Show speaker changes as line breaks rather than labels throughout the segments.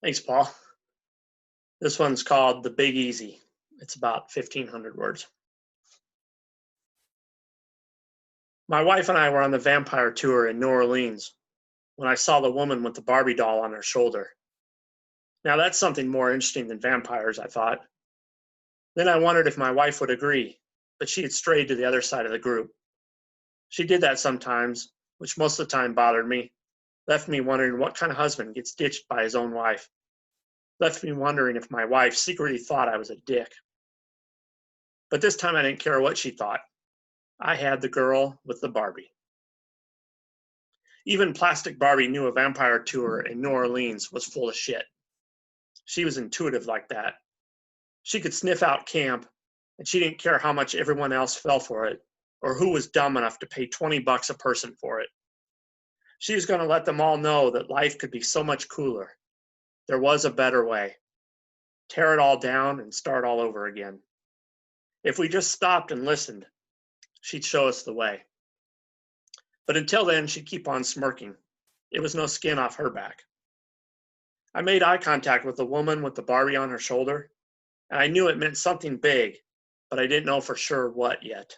Thanks, Paul. This one's called The Big Easy. It's about 1,500 words. My wife and I were on the vampire tour in New Orleans when I saw the woman with the Barbie doll on her shoulder. Now, that's something more interesting than vampires, I thought. Then I wondered if my wife would agree, but she had strayed to the other side of the group. She did that sometimes, which most of the time bothered me, left me wondering what kind of husband gets ditched by his own wife, left me wondering if my wife secretly thought I was a dick. But this time I didn't care what she thought. I had the girl with the Barbie. Even Plastic Barbie knew a vampire tour in New Orleans was full of shit. She was intuitive like that. She could sniff out camp, and she didn't care how much everyone else fell for it, or who was dumb enough to pay $20 a person for it. She was going to let them all know that life could be so much cooler. There was a better way. Tear it all down and start all over again. If we just stopped and listened, she'd show us the way. But until then, she'd keep on smirking. It was no skin off her back. I made eye contact with the woman with the Barbie on her shoulder, and I knew it meant something big, but I didn't know for sure what yet.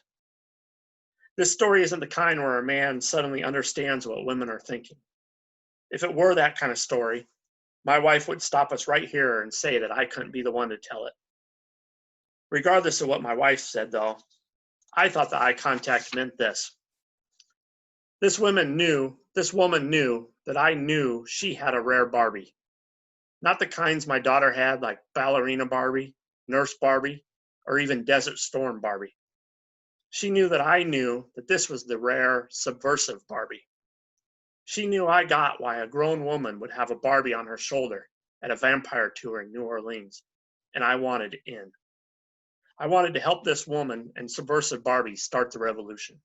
This story isn't the kind where a man suddenly understands what women are thinking. If it were that kind of story, my wife would stop us right here and say that I couldn't be the one to tell it. Regardless of what my wife said, though, I thought the eye contact meant this. This woman knew that I knew she had a rare Barbie. Not the kinds my daughter had, like ballerina Barbie, nurse Barbie, or even Desert Storm Barbie. She knew that I knew that this was the rare, subversive Barbie. She knew I got why a grown woman would have a Barbie on her shoulder at a vampire tour in New Orleans, and I wanted in. I wanted to help this woman and subversive Barbie start the revolution.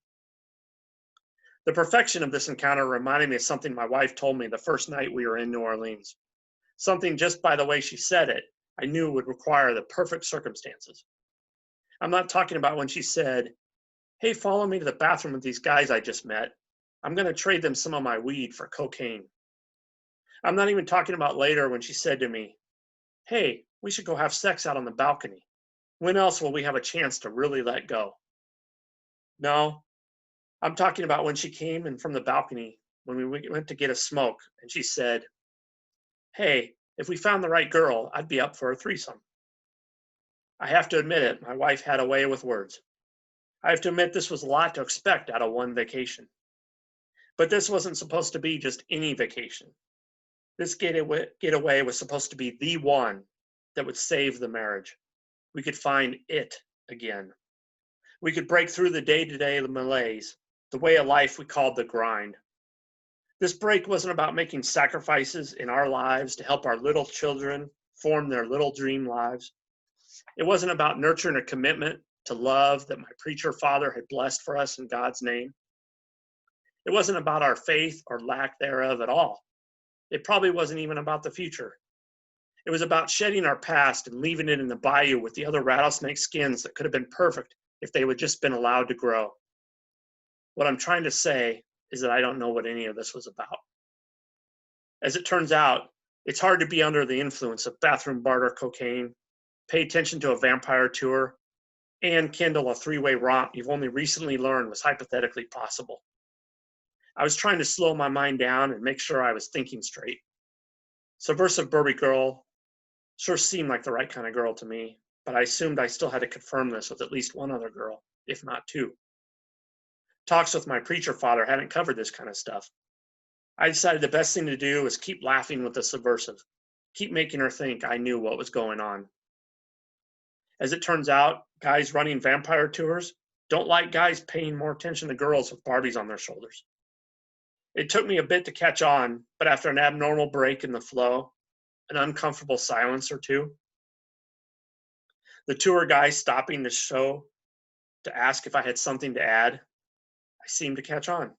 The perfection of this encounter reminded me of something my wife told me the first night we were in New Orleans. Something just by the way she said it, I knew would require the perfect circumstances. I'm not talking about when she said, "Hey, follow me to the bathroom with these guys I just met. I'm going to trade them some of my weed for cocaine." I'm not even talking about later when she said to me, "Hey, we should go have sex out on the balcony. When else will we have a chance to really let go?" No, I'm talking about when she came in from the balcony when we went to get a smoke and she said, "Hey, if we found the right girl, I'd be up for a threesome." I have to admit it, my wife had a way with words. I have to admit this was a lot to expect out of one vacation. But this wasn't supposed to be just any vacation. This getaway was supposed to be the one that would save the marriage. We could find it again. We could break through the day-to-day malaise, the way of life we called the grind. This break wasn't about making sacrifices in our lives to help our little children form their little dream lives. It wasn't about nurturing a commitment to love that my preacher father had blessed for us in God's name. It wasn't about our faith or lack thereof at all. It probably wasn't even about the future. It was about shedding our past and leaving it in the bayou with the other rattlesnake skins that could have been perfect if they would just been allowed to grow. What I'm trying to say is that I don't know what any of this was about. As it turns out, it's hard to be under the influence of bathroom barter cocaine, pay attention to a vampire tour, and kindle a three-way romp you've only recently learned was hypothetically possible. I was trying to slow my mind down and make sure I was thinking straight. Subversive Barbie girl sure seemed like the right kind of girl to me, but I assumed I still had to confirm this with at least one other girl, if not two. Talks with my preacher father hadn't covered this kind of stuff. I decided the best thing to do was keep laughing with the subversive, keep making her think I knew what was going on. As it turns out, guys running vampire tours don't like guys paying more attention to girls with Barbies on their shoulders. It took me a bit to catch on, but after an abnormal break in the flow, an uncomfortable silence or two, the tour guy stopping the show to ask if I had something to add, I seemed to catch on.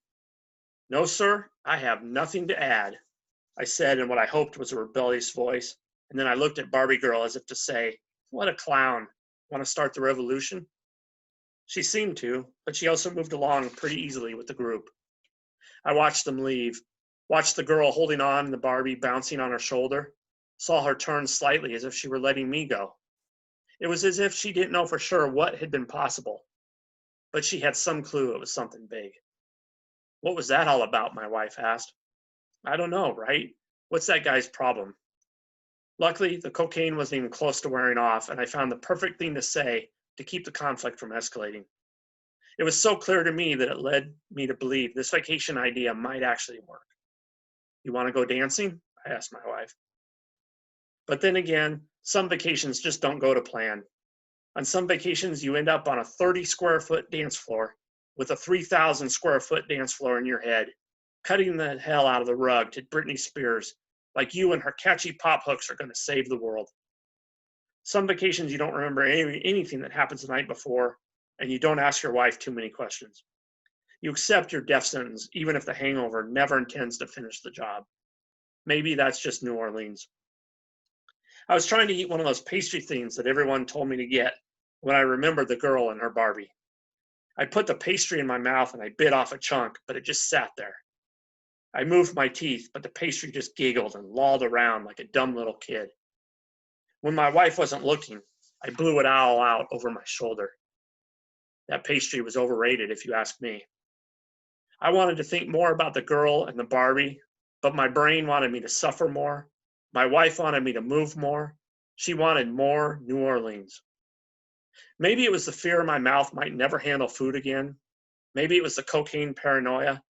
"No, sir, I have nothing to add," I said in what I hoped was a rebellious voice, and then I looked at Barbie girl as if to say, "What a clown. Want to start the revolution?" She seemed to, but she also moved along pretty easily with the group. I watched them leave, watched the girl holding on, the Barbie bouncing on her shoulder, saw her turn slightly as if she were letting me go. It was as if she didn't know for sure what had been possible, but she had some clue it was something big. What was that all about? My wife asked. I don't know, right? What's that guy's problem? Luckily, the cocaine wasn't even close to wearing off, and I found the perfect thing to say to keep the conflict from escalating. It was so clear to me that it led me to believe this vacation idea might actually work. You want to go dancing? I asked my wife. But then again, some vacations just don't go to plan. On some vacations, you end up on a 30 square foot dance floor with a 3,000 square foot dance floor in your head, cutting the hell out of the rug to Britney Spears, like you and her catchy pop hooks are going to save the world. Some vacations, you don't remember anything that happens the night before, and you don't ask your wife too many questions. You accept your death sentence, even if the hangover never intends to finish the job. Maybe that's just New Orleans. I was trying to eat one of those pastry things that everyone told me to get when I remembered the girl and her Barbie. I put the pastry in my mouth and I bit off a chunk, but it just sat there. I moved my teeth, but the pastry just giggled and lolled around like a dumb little kid. When my wife wasn't looking, I blew it all out over my shoulder. That pastry was overrated, if you ask me. I wanted to think more about the girl and the Barbie, but my brain wanted me to suffer more. My wife wanted me to move more. She wanted more New Orleans. Maybe it was the fear my mouth might never handle food again. Maybe it was the cocaine paranoia.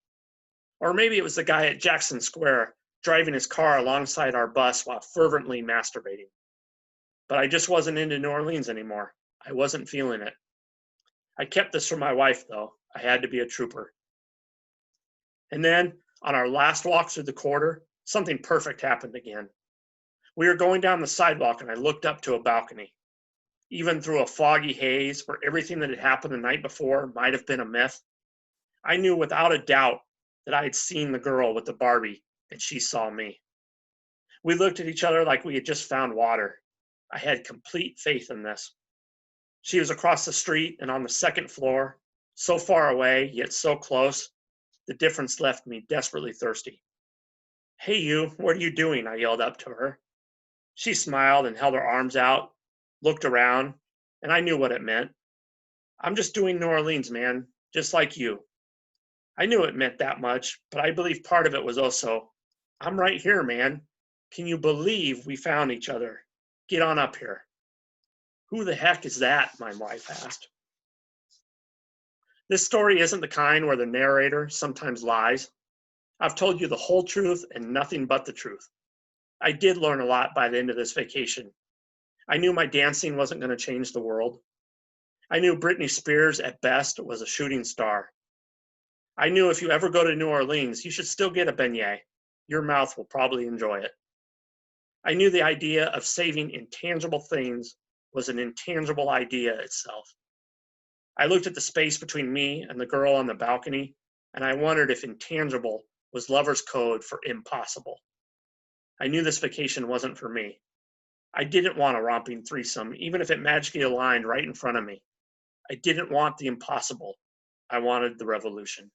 Or maybe it was the guy at Jackson Square driving his car alongside our bus while fervently masturbating. But I just wasn't into New Orleans anymore. I wasn't feeling it. I kept this from my wife, though. I had to be a trooper. And then, on our last walk through the quarter, something perfect happened again. We were going down the sidewalk and I looked up to a balcony. Even through a foggy haze where everything that had happened the night before might have been a myth, I knew without a doubt that I had seen the girl with the Barbie and she saw me. We looked at each other like we had just found water. I had complete faith in this. She was across the street and on the second floor, so far away, yet so close. The difference left me desperately thirsty. Hey you, what are you doing? I yelled up to her. She smiled and held her arms out, looked around, and I knew what it meant. I'm just doing New Orleans, man, just like you. I knew it meant that much, but I believe part of it was also, I'm right here, man. Can you believe we found each other? Get on up here. Who the heck is that? My wife asked. This story isn't the kind where the narrator sometimes lies. I've told you the whole truth and nothing but the truth. I did learn a lot by the end of this vacation. I knew my dancing wasn't going to change the world. I knew Britney Spears at best was a shooting star. I knew if you ever go to New Orleans, you should still get a beignet. Your mouth will probably enjoy it. I knew the idea of saving intangible things was an intangible idea itself. I looked at the space between me and the girl on the balcony, and I wondered if intangible was lover's code for impossible. I knew this vacation wasn't for me. I didn't want a romping threesome, even if it magically aligned right in front of me. I didn't want the impossible. I wanted the revolution.